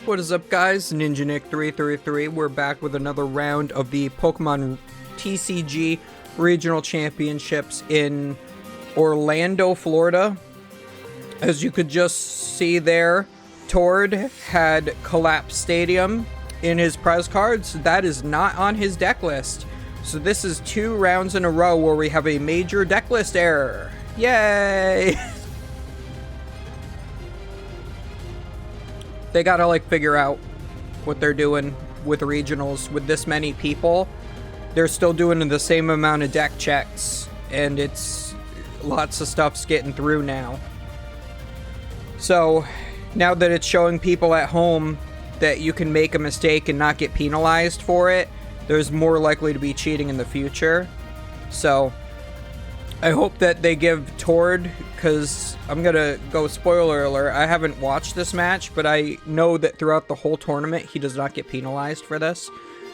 What is up, guys? Ninja Nick 333. We're back with another round of the Pokemon TCG Regional Championships in Orlando, Florida. As you could just see there, Tord had Collapse Stadium in his prize cards. That is not on his deck list. So this is 2 rounds in a row where we have a major deck list error. Yay! They gotta, like, figure out what they're doing with regionals. With this many people, they're still doing the same amount of deck checks, and it's lots of stuff's getting through now. So, now that it's showing people at home that you can make a mistake and not get penalized for it, there's more likely to be cheating in the future. So, I hope that they give Tord, because I'm gonna go spoiler alert, I haven't watched this match, but I know that throughout the whole tournament he does not get penalized for this.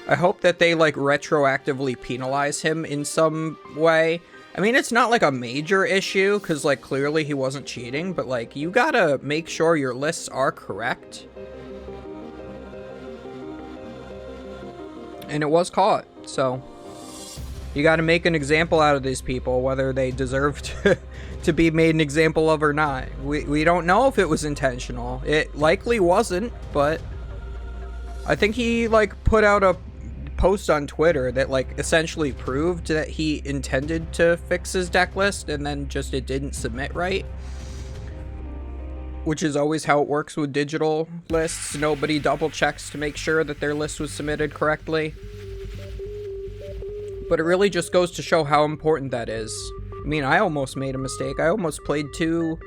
I hope that they, like, retroactively penalize him in some way. I mean, it's not like a major issue, because, like, clearly he wasn't cheating, but, like, you gotta make sure your lists are correct. And it was caught, so you got to make an example out of these people, whether they deserve to be made an example of or not. We don't know if it was intentional. It likely wasn't, but I think he, like, put out a post on Twitter that, like, essentially proved that he intended to fix his deck list and then just it didn't submit right. Which is always how it works with digital lists. Nobody double checks to make sure that their list was submitted correctly. But it really just goes to show how important that is. I mean, I almost made a mistake. I almost played 2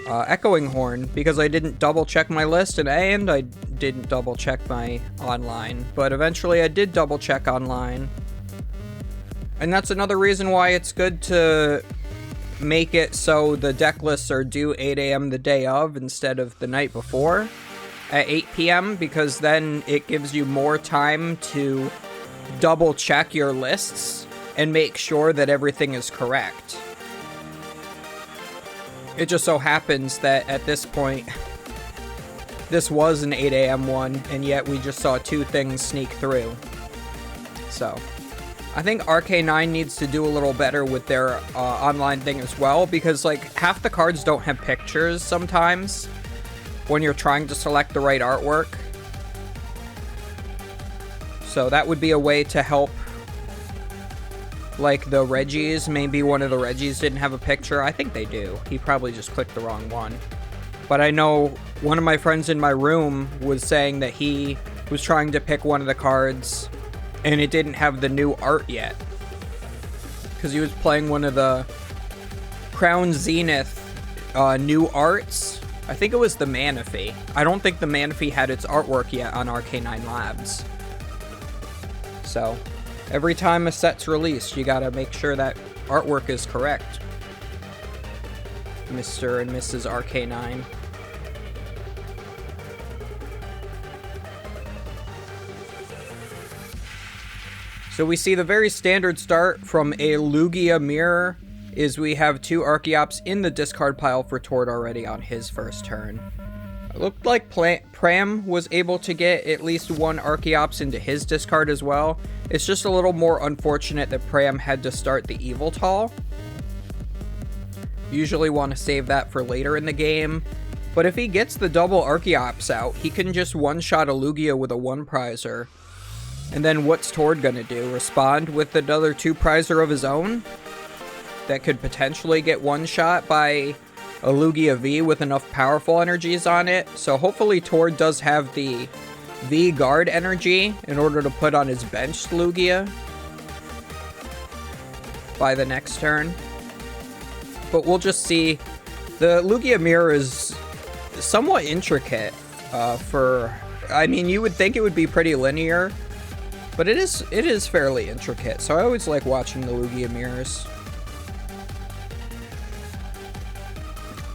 Echoing Horn because I didn't double check my list and I didn't double check my online. But eventually I did double check online. And that's another reason why it's good to make it so the deck lists are due 8 a.m. the day of instead of the night before at 8 p.m. because then it gives you more time to double check your lists and make sure that everything is correct. It just so happens that at this point this was an 8 a.m. one, and yet we just saw 2 things sneak through. So I think RK9 needs to do a little better with their online thing as well, because, like, half the cards don't have pictures sometimes when you're trying to select the right artwork. So that would be a way to help, like, the Reggies. Maybe one of the Reggies didn't have a picture. I think they do. He probably just clicked the wrong one. But I know one of my friends in my room was saying that he was trying to pick one of the cards and it didn't have the new art yet. Because he was playing one of the Crown Zenith new arts. I think it was the Manaphy. I don't think the Manaphy had its artwork yet on RK9 Labs. So, every time a set's released, you gotta make sure that artwork is correct. Mr. and Mrs. RK9. So we see the very standard start from a Lugia mirror is we have 2 Archeops in the discard pile for Tord already on his first turn. It looked like Pram was able to get at least 1 Archeops into his discard as well. It's just a little more unfortunate that Pram had to start the Eviltal. Usually want to save that for later in the game. But if he gets the double Archeops out, he can just one-shot a Lugia with a 1-prizer. And then what's Tord gonna do? Respond with another 2-prizer of his own? That could potentially get one-shot by a Lugia V with enough powerful energies on it. So hopefully Tord does have the V guard energy in order to put on his benched Lugia by the next turn. But we'll just see. The Lugia mirror is somewhat intricate I mean, you would think it would be pretty linear, but it is fairly intricate. So I always like watching the Lugia mirrors.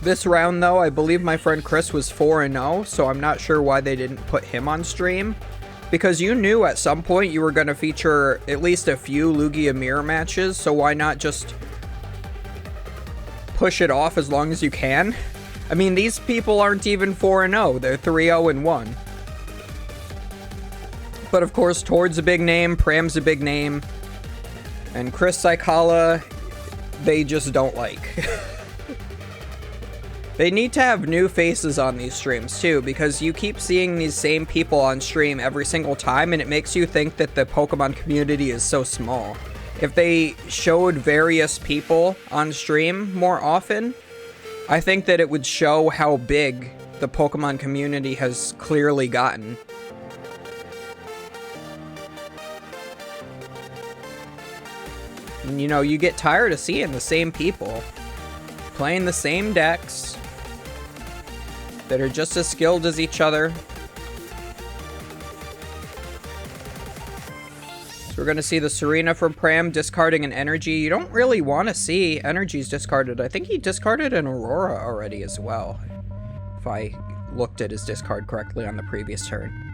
This round, though, I believe my friend Chris was 4-0, so I'm not sure why they didn't put him on stream. Because you knew at some point you were going to feature at least a few Lugia mirror matches, so why not just push it off as long as you can? I mean, these people aren't even 4-0. They're 3-0-1. But of course, Tord's a big name, Pram's a big name, and Chris Cicala, they just don't like. They need to have new faces on these streams too, because you keep seeing these same people on stream every single time, and it makes you think that the Pokemon community is so small. If they showed various people on stream more often, I think that it would show how big the Pokemon community has clearly gotten. And, you know, you get tired of seeing the same people playing the same decks that are just as skilled as each other. So we're going to see the Serena from Pram discarding an energy. You don't really want to see energies discarded. I think he discarded an Aurora already as well, if I looked at his discard correctly on the previous turn.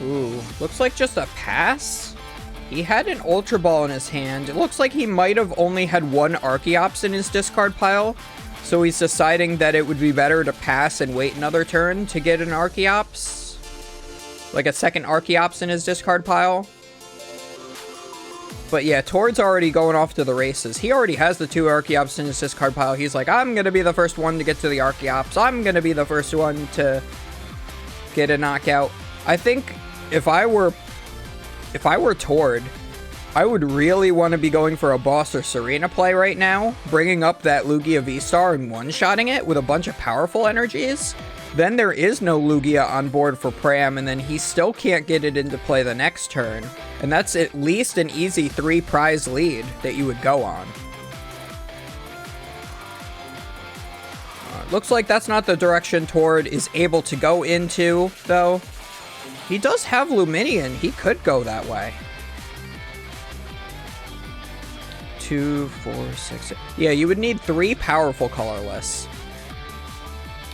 Ooh, looks like just a pass? He had an Ultra Ball in his hand. It looks like he might have only had one Archeops in his discard pile, so he's deciding that it would be better to pass and wait another turn to get an Archeops. Like a second Archeops in his discard pile. But yeah, Tord's already going off to the races. He already has the 2 Archeops in his discard pile. He's like, I'm going to be the first one to get to the Archeops. I'm going to be the first one to get a knockout. I think if I were Tord, I would really want to be going for a Boss or Serena play right now, bringing up that Lugia V-Star and one-shotting it with a bunch of powerful energies. Then there is no Lugia on board for Pram, and then he still can't get it into play the next turn. And that's at least an easy 3-prize lead that you would go on. Looks like that's not the direction Tord is able to go into, though. He does have Luminion. He could go that way. 2, 4, 6. Yeah, you would need 3 powerful colorless.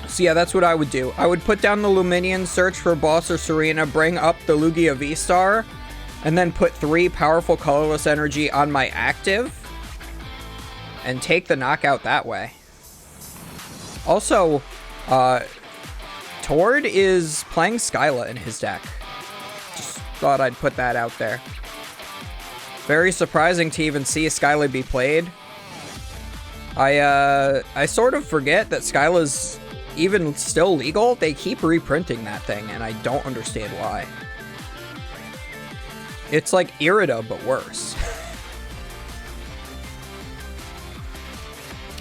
So yeah, that's what I would do. I would put down the Luminion, search for Boss or Serena, bring up the Lugia V-Star, and then put 3 powerful colorless energy on my active, and take the knockout that way. Also, Tord is playing Skyla in his deck. Just thought I'd put that out there. Very surprising to even see Skyla be played. I sort of forget that Skyla's even still legal. They keep reprinting that thing, and I don't understand why. It's like Irida, but worse.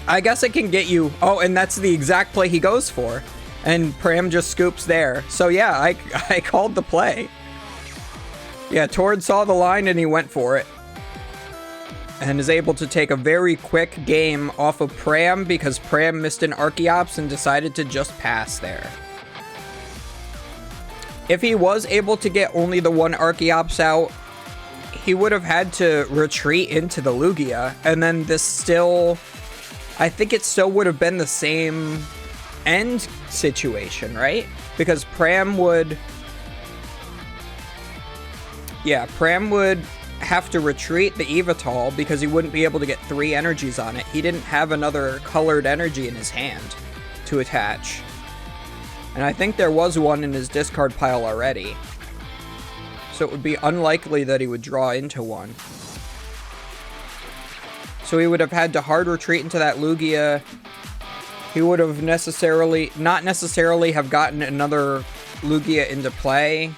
I guess it can get you... Oh, and that's the exact play he goes for. And Pram just scoops there. So yeah, I called the play. Yeah, Tord saw the line and he went for it. And is able to take a very quick game off of Pram because Pram missed an Archeops and decided to just pass there. If he was able to get only the 1 Archeops out, he would have had to retreat into the Lugia. And then this still... I think it still would have been the same end situation, right? Because Pram would... Yeah, Pram would have to retreat the Evital because he wouldn't be able to get 3 energies on it. He didn't have another colored energy in his hand to attach. And I think there was one in his discard pile already. So it would be unlikely that he would draw into one. So he would have had to hard retreat into that Lugia. He would have not necessarily have gotten another Lugia into play.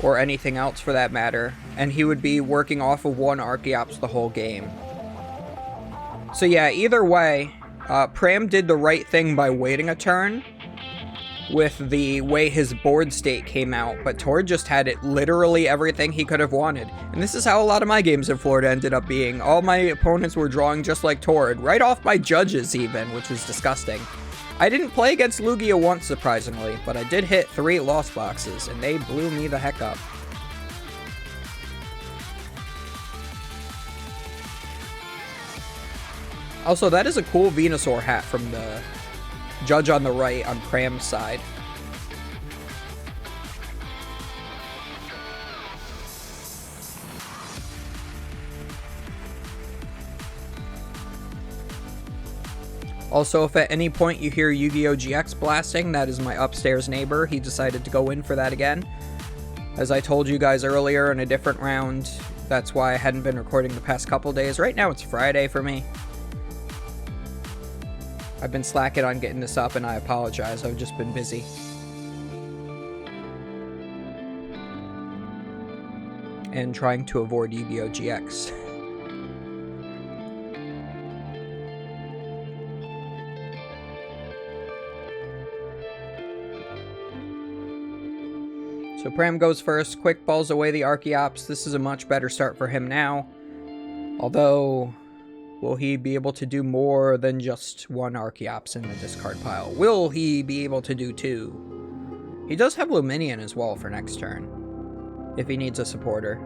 Or anything else for that matter. And he would be working off of 1 Archeops the whole game. So yeah, either way, Pram did the right thing by waiting a turn with the way his board state came out, but Tord just had it literally everything he could have wanted. And this is how a lot of my games in Florida ended up being. All my opponents were drawing just like Tord, right off my judges even, which was disgusting. I didn't play against Lugia once, surprisingly, but I did hit 3 lost boxes, and they blew me the heck up. Also, that is a cool Venusaur hat from the judge on the right on Pram's side. Also, if at any point you hear Yu-Gi-Oh! GX blasting, that is my upstairs neighbor. He decided to go in for that again. As I told you guys earlier in a different round, that's why I hadn't been recording the past couple days. Right now it's Friday for me. I've been slacking on getting this up and I apologize. I've just been busy. And trying to avoid Yu-Gi-Oh! GX. So Pram goes first, quick balls away the Archeops. This is a much better start for him now. Although, will he be able to do more than just one Archeops in the discard pile? Will he be able to do two? He does have Luminion as well for next turn, if he needs a supporter.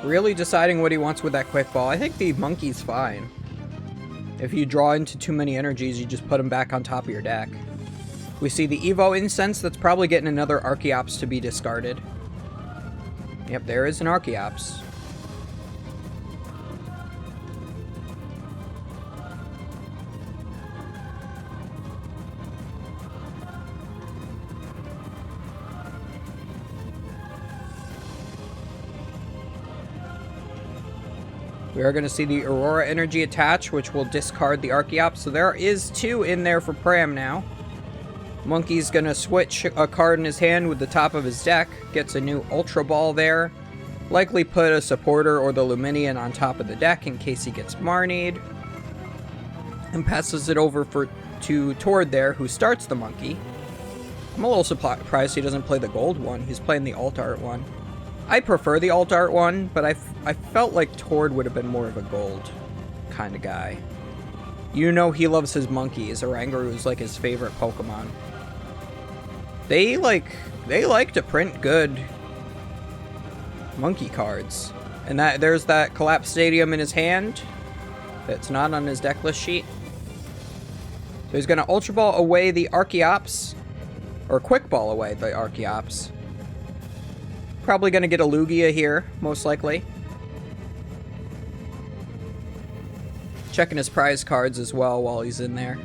Really deciding what he wants with that quick ball. I think the monkey's fine. If you draw into too many energies, you just put them back on top of your deck. We see the Evo Incense. That's probably getting another Archeops to be discarded. Yep, there is an Archeops. We are going to see the Aurora Energy attach, which will discard the Archeops. So there is two in there for Pram now. Monkey's going to switch a card in his hand with the top of his deck. Gets a new Ultra Ball there. Likely put a supporter or the Luminion on top of the deck in case he gets Marnied. And passes it over to Tord there, who starts the monkey. I'm a little surprised he doesn't play the gold one. He's playing the alt art one. I prefer the alt art one, but I felt like Tord would have been more of a gold kind of guy. You know he loves his monkeys. Oranguru is like his favorite Pokemon. They like to print good monkey cards. And there's that Collapse Stadium in his hand that's not on his deck list sheet. So he's going to Ultra Ball away the Archeops, or Quick Ball away the Archeops. Probably going to get a Lugia here, most likely. Checking his prize cards as well while he's in there.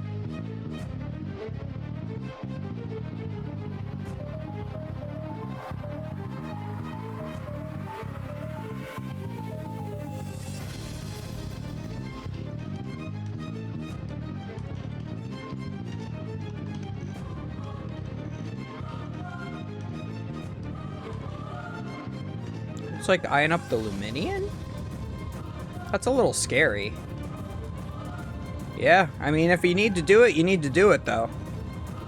Like eyeing up the Luminion? That's a little scary. Yeah, I mean, if you need to do it, you need to do it, though.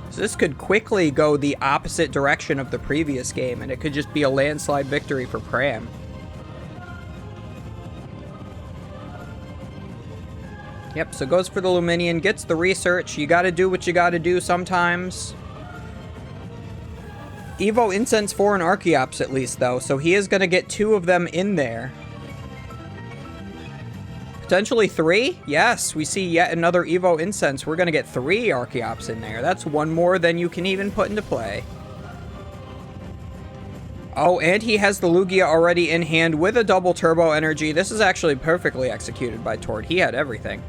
So this could quickly go the opposite direction of the previous game, and it could just be a landslide victory for Pram. Yep, so goes for the Luminion, gets the research. You gotta do what you gotta do sometimes. Evo Incense for an Archeops at least, though, so he is going to get two of them in there. Potentially three? Yes, we see yet another Evo Incense. We're going to get three Archeops in there. That's one more than you can even put into play. Oh, and he has the Lugia already in hand with a double Turbo Energy. This is actually perfectly executed by Tord. He had everything.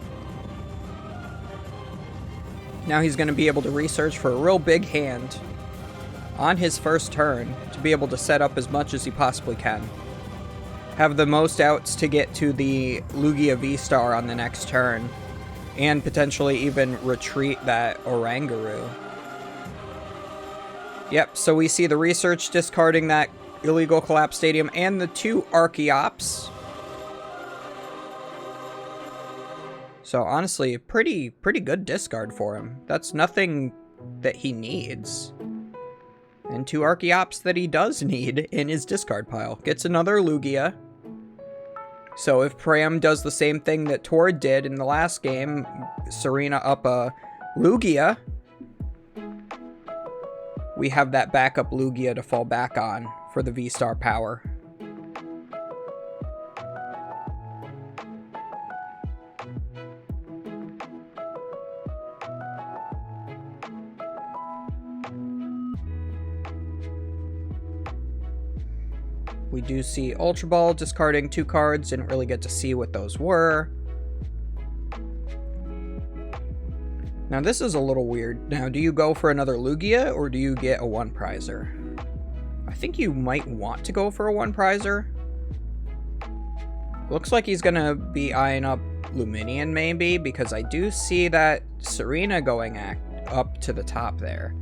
Now he's going to be able to research for a real big hand on his first turn to be able to set up as much as he possibly can. Have the most outs to get to the Lugia V-Star on the next turn, and potentially even retreat that Oranguru. Yep, so we see the research discarding that illegal Collapse Stadium and the two Archeops. So honestly, pretty good discard for him. That's nothing that he needs. And two Archeops that he does need in his discard pile. Gets another Lugia. So if Pram does the same thing that Tord did in the last game, Serena up a Lugia, we have that backup Lugia to fall back on for the V-Star power. We do see Ultra Ball discarding 2 cards. Didn't really get to see what those were. Now this is a little weird. Now, do you go for another Lugia or do you get a 1-prizer? I think you might want to go for a 1-prizer. Looks like he's gonna be eyeing up Luminion maybe, because I do see that Serena going up to the top there.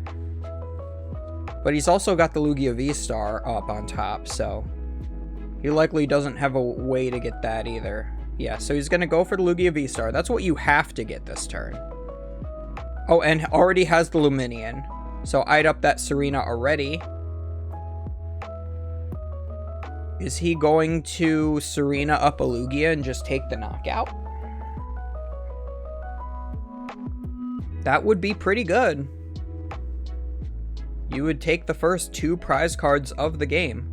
But he's also got the Lugia V-Star up on top, so he likely doesn't have a way to get that either. Yeah, so he's going to go for the Lugia V-Star. That's what you have to get this turn. Oh, and already has the Luminion. So eyed up that Serena already. Is he going to Serena up a Lugia and just take the knockout? That would be pretty good. You would take the first 2 prize cards of the game.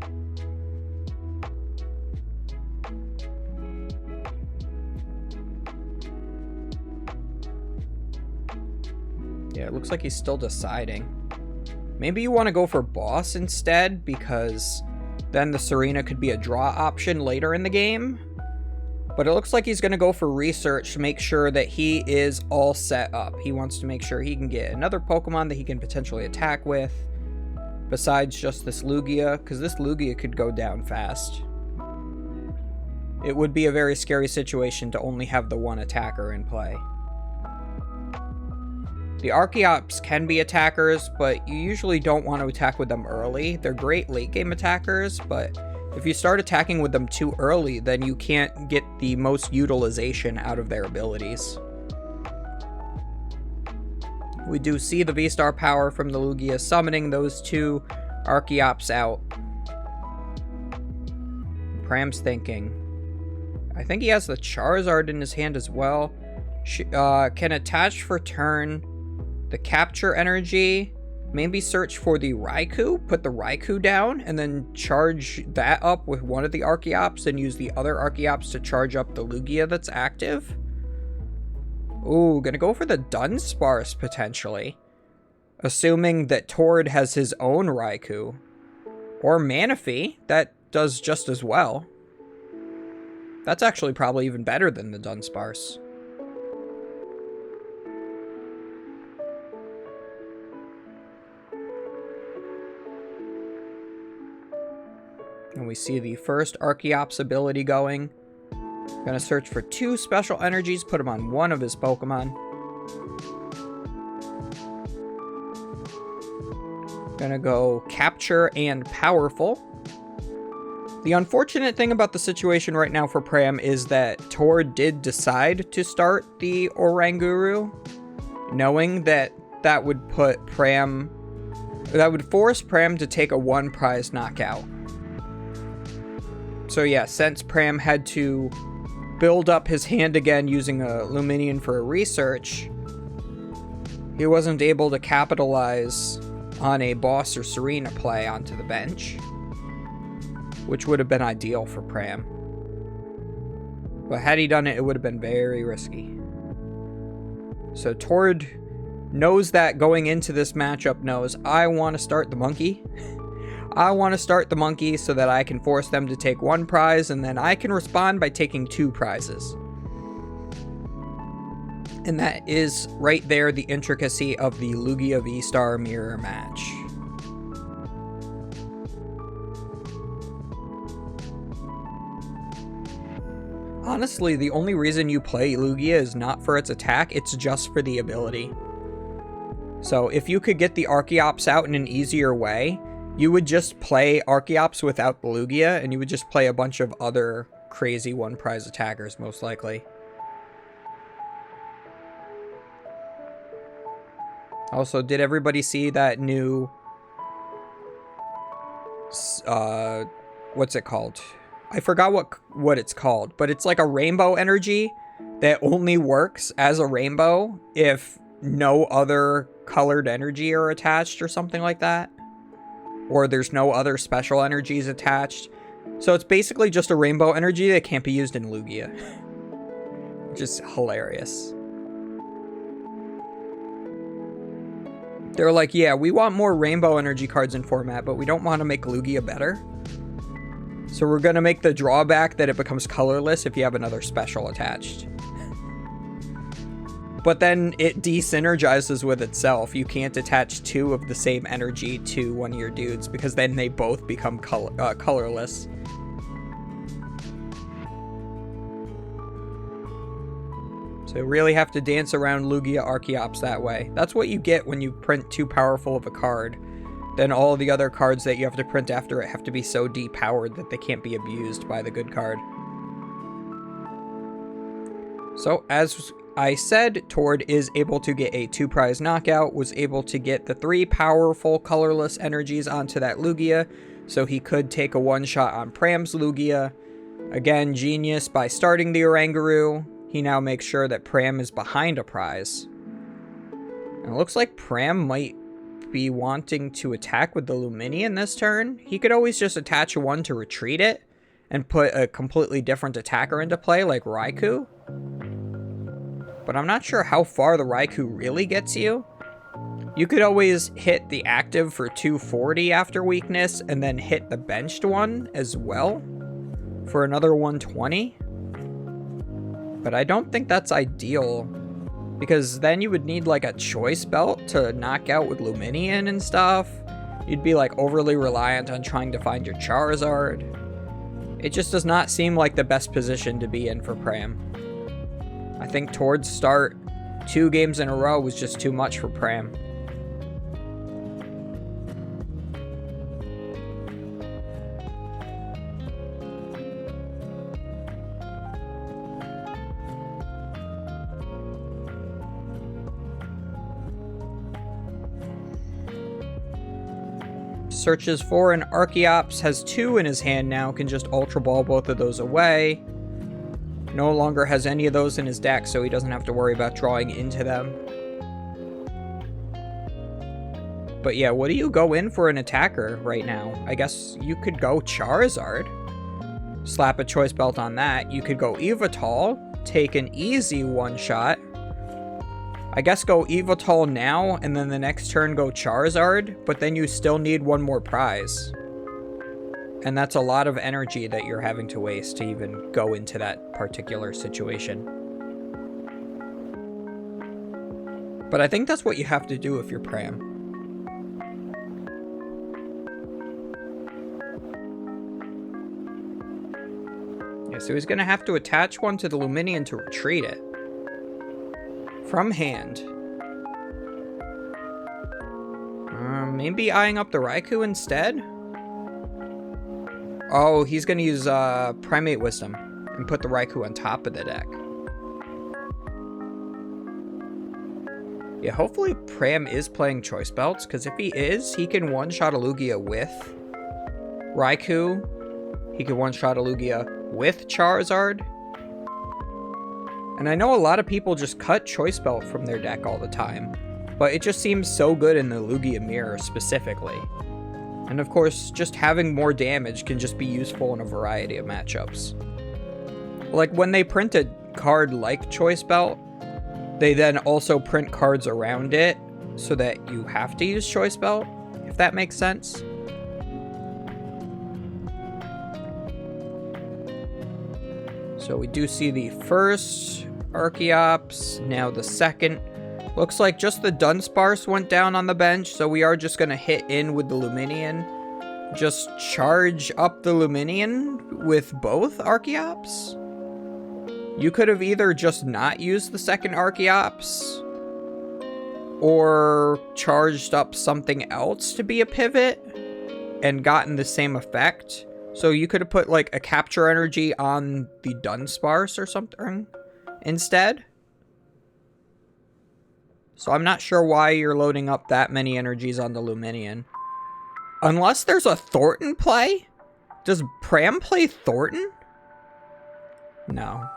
Yeah, it looks like he's still deciding. Maybe you want to go for Boss instead, because then the Serena could be a draw option later in the game. But it looks like he's going to go for Research to make sure that he is all set up. He wants to make sure he can get another Pokemon that he can potentially attack with, besides just this Lugia, because this Lugia could go down fast. It would be a very scary situation to only have the 1 attacker in play. The Archeops can be attackers, but you usually don't want to attack with them early. They're great late game attackers, but if you start attacking with them too early, then you can't get the most utilization out of their abilities. We do see the V-Star power from the Lugia summoning those 2 Archeops out. Pram's thinking. I think he has the Charizard in his hand as well. Can attach for turn the Capture Energy. Maybe search for the Raikou, put the Raikou down, and then charge that up with one of the Archeops and use the other Archeops to charge up the Lugia that's active. Ooh, gonna go for the Dunsparce, potentially. Assuming that Tord has his own Raikou. Or Manaphy, that does just as well. That's actually probably even better than the Dunsparce. And we see the first Archeops ability going. Gonna search for 2 special energies, put them on one of his Pokemon. Gonna go Capture and Powerful. The unfortunate thing about the situation right now for Pram is that Tord did decide to start the Oranguru, knowing that that would put Pram... that would force Pram to take a 1-prize knockout. So yeah, since Pram had to build up his hand again using a Luminion for a Research, he wasn't able to capitalize on a Boss or Serena play onto the bench, which would have been ideal for Pram. But had he done it, it would have been very risky. So Tord knows that going into this matchup, knows, I want to start the monkey. I want to start the monkey so that I can force them to take 1 prize, and then I can respond by taking 2 prizes. And that is right there the intricacy of the Lugia V-Star mirror match. Honestly, the only reason you play Lugia is not for its attack, it's just for the ability. So if you could get the Archeops out in an easier way, you would just play Archeops without the Lugia, and you would just play a bunch of other crazy 1-prize attackers, most likely. Also, did everybody see that new... what's it called? I forgot what it's called, but it's like a rainbow energy that only works as a rainbow if no other colored energy are attached or something like that. Or there's no other special energies attached. So it's basically just a rainbow energy that can't be used in Lugia. Which is hilarious. They're like, yeah, we want more rainbow energy cards in format, but we don't want to make Lugia better. So we're going to make the drawback that it becomes colorless if you have another special attached. But then it de-synergizes with itself. You can't attach two of the same energy to one of your dudes because then they both become colorless. So you really have to dance around Lugia Archeops that way. That's what you get when you print too powerful of a card. Then all the other cards that you have to print after it have to be so depowered that they can't be abused by the good card. So as I said, Tord is able to get a 2-prize knockout, was able to get the 3 powerful colorless energies onto that Lugia, so he could take a one-shot on Pram's Lugia. Again, genius by starting the Oranguru. He now makes sure that Pram is behind a prize. And it looks like Pram might be wanting to attack with the Luminian this turn. He could always just attach one to retreat it and put a completely different attacker into play like Raikou. But I'm not sure how far the Raikou really gets you. You could always hit the active for 240 after weakness and then hit the benched one as well for another 120. But I don't think that's ideal because then you would need like a choice belt to knock out with Luminian and stuff. You'd be like overly reliant on trying to find your Charizard. It just does not seem like the best position to be in for Pram. I think Tord's start 2 games in a row was just too much for Pram. Searches for an Archeops, has 2 in his hand now, can just Ultra Ball both of those away. No longer has any of those in his deck, so he doesn't have to worry about drawing into them. But yeah, what do you go in for an attacker right now? I guess you could go Charizard. Slap a choice belt on that. You could go Yveltal, take an easy one-shot. I guess go Yveltal now, and then the next turn go Charizard, but then you still need one more prize. And that's a lot of energy that you're having to waste to even go into that particular situation. But I think that's what you have to do if you're Pram. Yeah, so he's going to have to attach one to the Luminian to retreat it. From hand. Maybe eyeing up the Raikou instead? Oh, he's going to use Primate Wisdom and put the Raikou on top of the deck. Yeah, hopefully Pram is playing Choice Belts, because if he is, he can one-shot a Lugia with Raikou. He can one-shot a Lugia with Charizard. And I know a lot of people just cut Choice Belt from their deck all the time, but it just seems so good in the Lugia mirror specifically. And of course, just having more damage can just be useful in a variety of matchups. Like when they print a card like Choice Belt, they then also print cards around it so that you have to use Choice Belt, if that makes sense. So we do see the first Archeops, now the second. Looks like just the Dunsparce went down on the bench, so we are just going to hit in with the Luminian. Just charge up the Luminian with both Archeops. You could have either just not used the second Archeops, or charged up something else to be a pivot and gotten the same effect. So you could have put like a capture energy on the Dunsparce or something instead. So I'm not sure why you're loading up that many energies on the Luminian. Unless there's a Thornton play Does Pram play Thornton? No.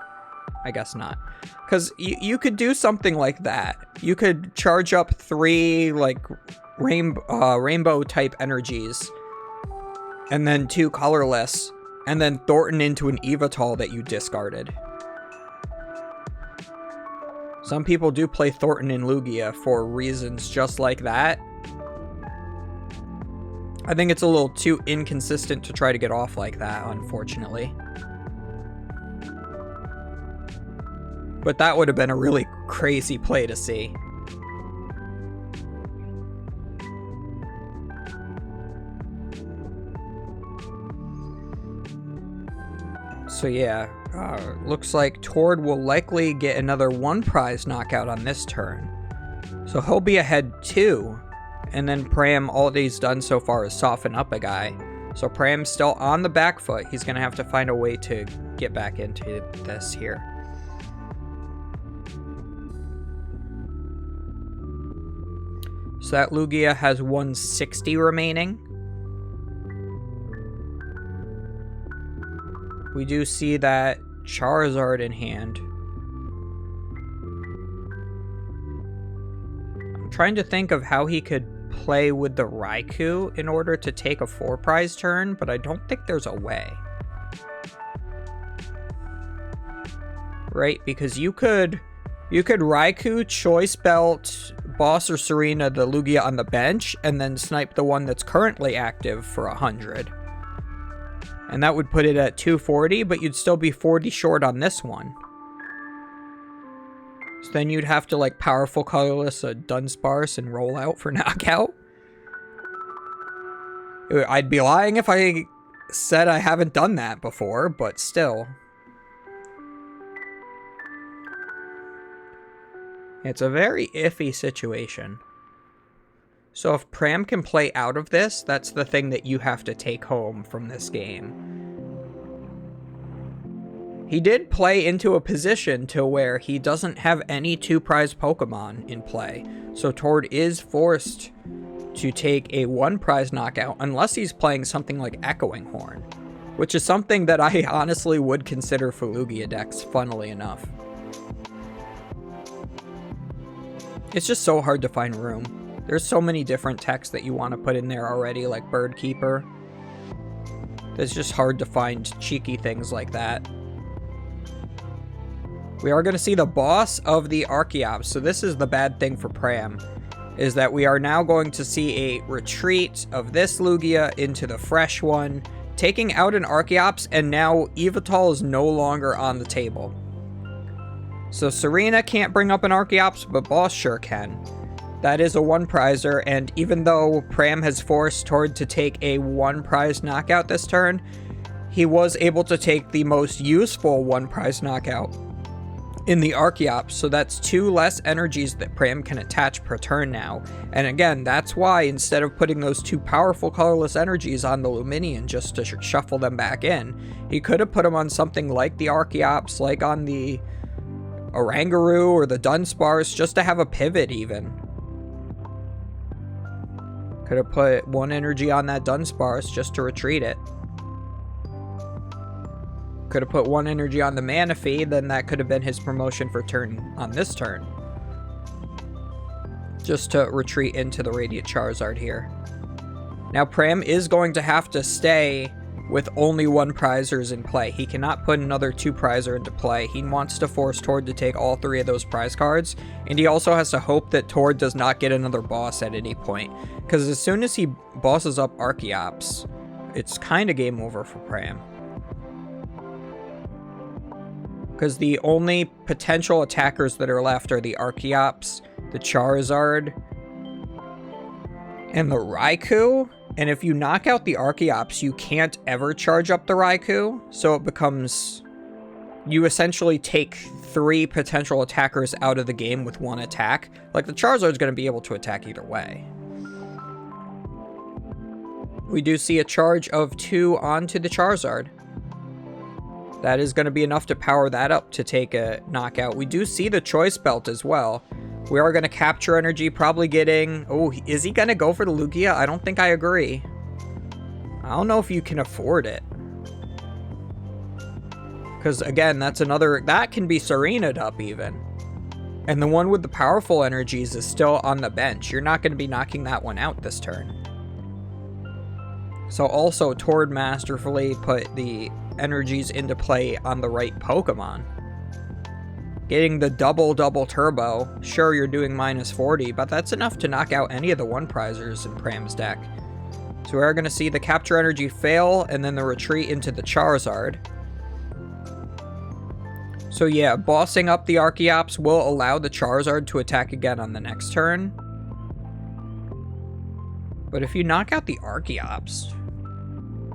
I guess not. Because you could do something like that. You could charge up 3, like, rainbow-type energies. And then 2 colorless. And then Thornton into an Evital that you discarded. Some people do play Thornton in Lugia for reasons just like that. I think it's a little too inconsistent to try to get off like that, unfortunately. But that would have been a really crazy play to see. So yeah, looks like Tord will likely get another 1 prize knockout on this turn. So he'll be ahead 2. And then Pram, all he's done so far is soften up a guy. So Pram's still on the back foot. He's going to have to find a way to get back into this here. So that Lugia has 160 remaining. We do see that Charizard in hand. I'm trying to think of how he could play with the Raikou in order to take a 4 prize turn, but I don't think there's a way. Right, because you could Raikou, Choice Belt, Boss or Serena the Lugia on the bench, and then snipe the one that's currently active for 100. And that would put it at 240, but you'd still be 40 short on this one. So then you'd have to, like, powerful colorless a Dunsparce and roll out for knockout. I'd be lying if I said I haven't done that before, but still. It's a very iffy situation. So if Pram can play out of this, that's the thing that you have to take home from this game. He did play into a position to where he doesn't have any 2 prize Pokemon in play. So Tord is forced to take a 1 prize knockout unless he's playing something like Echoing Horn, which is something that I honestly would consider for Lugia decks, funnily enough. It's just so hard to find room. There's so many different techs that you want to put in there already, like Bird Keeper. It's just hard to find cheeky things like that. We are going to see the boss of the Archeops. So this is the bad thing for Pram, is that we are now going to see a retreat of this Lugia into the fresh one, taking out an Archeops, and now Evital is no longer on the table. So Serena can't bring up an Archeops, but Boss sure can. That is a 1 prizer, and even though Pram has forced Tord to take a 1 prize knockout this turn, he was able to take the most useful 1 prize knockout in the Archeops, so that's 2 less energies that Pram can attach per turn now. And again, that's why instead of putting those 2 powerful colorless energies on the Luminion just to shuffle them back in, he could have put them on something like the Archeops, like on the Oranguru or the Dunsparce, just to have a pivot even. Could have put 1 energy on that Dunsparce just to retreat it. Could have put 1 energy on the Manaphy, then that could have been his promotion for turn on this turn. Just to retreat into the Radiant Charizard here. Now Pram is going to have to stay with only 1 prizers in play. He cannot put another 2 prizer into play. He wants to force Tord to take all 3 of those prize cards, and he also has to hope that Tord does not get another boss at any point, because as soon as he bosses up Archeops, it's kind of game over for Pram. Because the only potential attackers that are left are the Archeops, the Charizard, and the Raikou. And if you knock out the Archeops, you can't ever charge up the Raikou. So it becomes... you essentially take 3 potential attackers out of the game with 1 attack. Like, the Charizard's going to be able to attack either way. We do see a charge of 2 onto the Charizard. That is going to be enough to power that up to take a knockout. We do see the Choice Belt as well. We are going to capture energy, probably getting... oh, is he going to go for the Lugia? I don't think I agree. I don't know if you can afford it. Because, again, that's another... That can be Serena'd up, even. And the one with the powerful energies is still on the bench. You're not going to be knocking that one out this turn. So, also, Tord masterfully put the energies into play on the right Pokemon. Getting the double turbo. Sure, you're doing minus 40, but that's enough to knock out any of the one-prizers in Pram's deck. So we are going to see the capture energy fail, and then the retreat into the Charizard. So yeah, bossing up the Archeops will allow the Charizard to attack again on the next turn. But if you knock out the Archeops,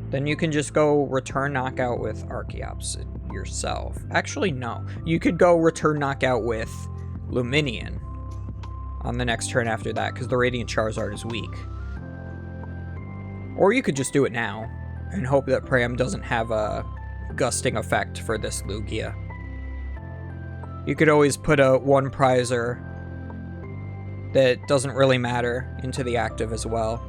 then you can just go return knockout with Archeops yourself. Actually, no. You could go return knockout with Lumineon on the next turn after that, because the Radiant Charizard is weak. Or you could just do it now and hope that Pram doesn't have a gusting effect for this Lugia. You could always put a one-prizer that doesn't really matter into the active as well.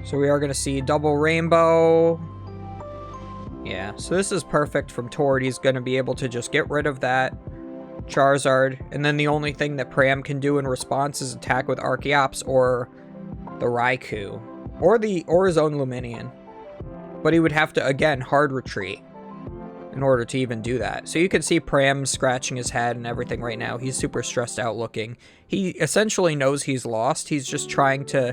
So we are going to see double rainbow. Yeah, so this is perfect from Tord. He's going to be able to just get rid of that Charizard. And then the only thing that Pram can do in response is attack with Archeops or the Raikou. Or his own Lumineon. But he would have to, again, hard retreat in order to even do that. So you can see Pram scratching his head and everything right now. He's super stressed out looking. He essentially knows he's lost. He's just trying to,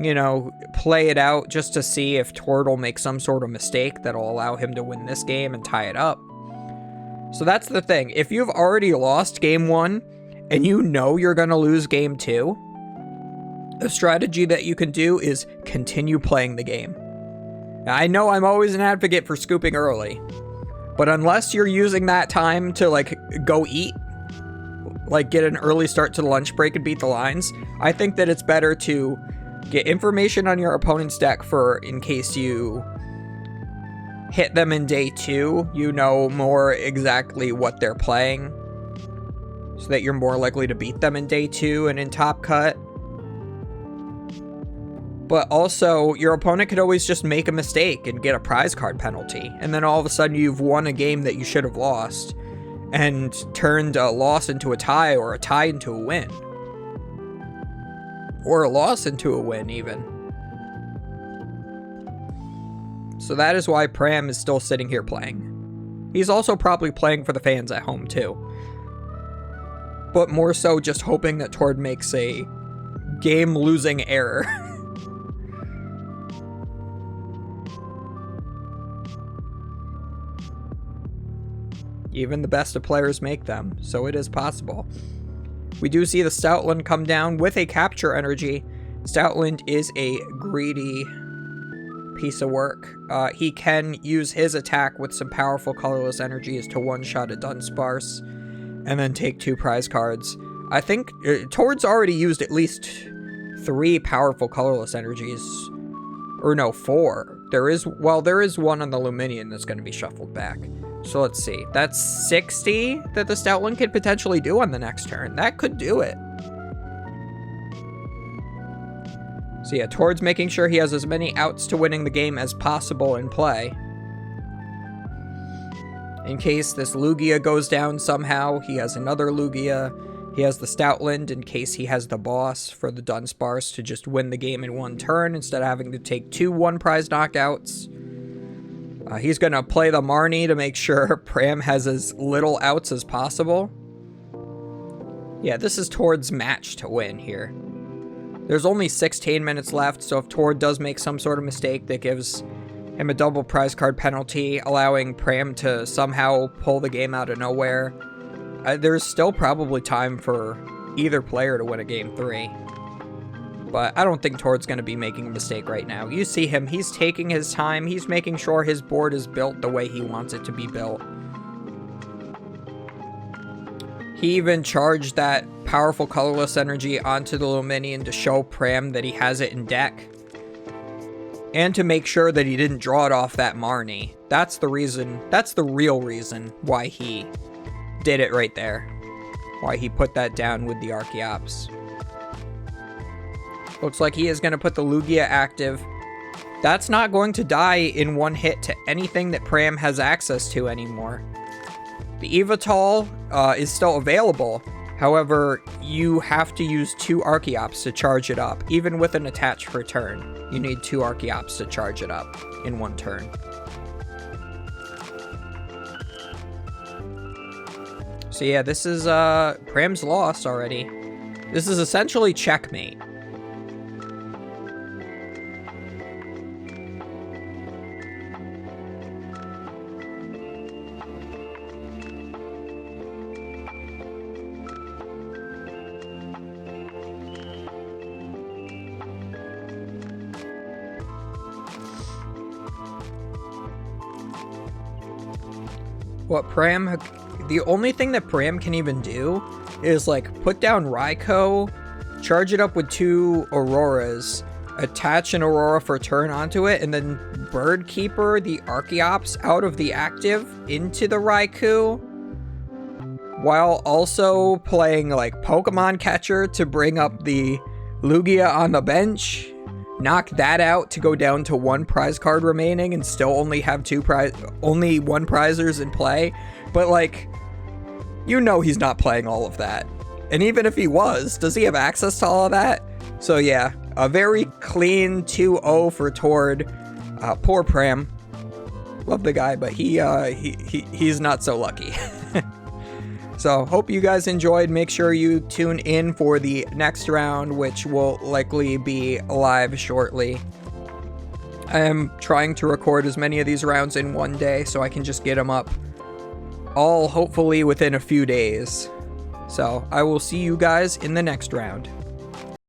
you know, play it out just to see if Tord will make some sort of mistake that'll allow him to win this game and tie it up. So that's the thing. If you've already lost game 1 and you know you're going to lose game 2, a strategy that you can do is continue playing the game. Now, I know I'm always an advocate for scooping early, but unless you're using that time to, like, go eat, like, get an early start to the lunch break and beat the lines, I think that it's better to get information on your opponent's deck for in case you hit them in day 2, you know more exactly what they're playing, so that you're more likely to beat them in day 2 and in Top Cut. But also, your opponent could always just make a mistake and get a prize card penalty. And then all of a sudden you've won a game that you should have lost and turned a loss into a tie, or a tie into a win. Or a loss into a win, even. So that is why Pram is still sitting here playing. He's also probably playing for the fans at home, too. But more so just hoping that Tord makes a game-losing error. Even the best of players make them, so it is possible. We do see the Stoutland come down with a capture energy. Stoutland is a greedy piece of work. He can use his attack with some powerful colorless energies to one-shot a Dunsparce, and then take 2 prize cards. I think Tord's already used at least 3 powerful colorless energies. Or no, 4. There is one on the Lumineon that's going to be shuffled back. So let's see. That's 60 that the Stoutland could potentially do on the next turn. That could do it. So yeah, Tord's making sure he has as many outs to winning the game as possible in play. In case this Lugia goes down somehow, he has another Lugia. He has the Stoutland in case he has the boss for the Dunsparce to just win the game in 1 turn instead of having to take 2 one-prize knockouts. He's going to play the Marnie to make sure Pram has as little outs as possible. Yeah, this is Tord's match to win here. There's only 16 minutes left, so if Tord does make some sort of mistake that gives him a double prize card penalty, allowing Pram to somehow pull the game out of nowhere, there's still probably time for either player to win a game 3. But I don't think Tord's going to be making a mistake right now. You see him, he's taking his time, he's making sure his board is built the way he wants it to be built. He even charged that powerful colorless energy onto the Lumineon to show Pram that he has it in deck. And to make sure that he didn't draw it off that Marnie. That's the reason, that's the real reason why he did it right there. Why he put that down with the Archeops. Looks like he is going to put the Lugia active That's not going to die in one hit to anything that Pram has access to anymore. The Evatol is still available. However, you have to use 2 Archeops to charge it up. Even with an attach per turn, you need 2 Archeops to charge it up in 1 turn. So yeah, this is Pram's lost already. This is essentially checkmate. What Pram, the only thing that Pram can even do is like put down Raikou, charge it up with 2 Auroras, attach an Aurora for turn onto it, and then Bird Keeper the Archeops out of the active into the Raikou, while also playing like Pokemon Catcher to bring up the Lugia on the bench. Knock that out to go down to 1 prize card remaining and still only have 1 prizers in play. But like, you know he's not playing all of that. And even if he was, does he have access to all of that? So yeah, a very clean 2-0 for Tord. Poor Pram. Love the guy, but he's not so lucky. So, hope you guys enjoyed. Make sure you tune in for the next round, which will likely be live shortly. I am trying to record as many of these rounds in one day so I can just get them up all hopefully within a few days. So, I will see you guys in the next round.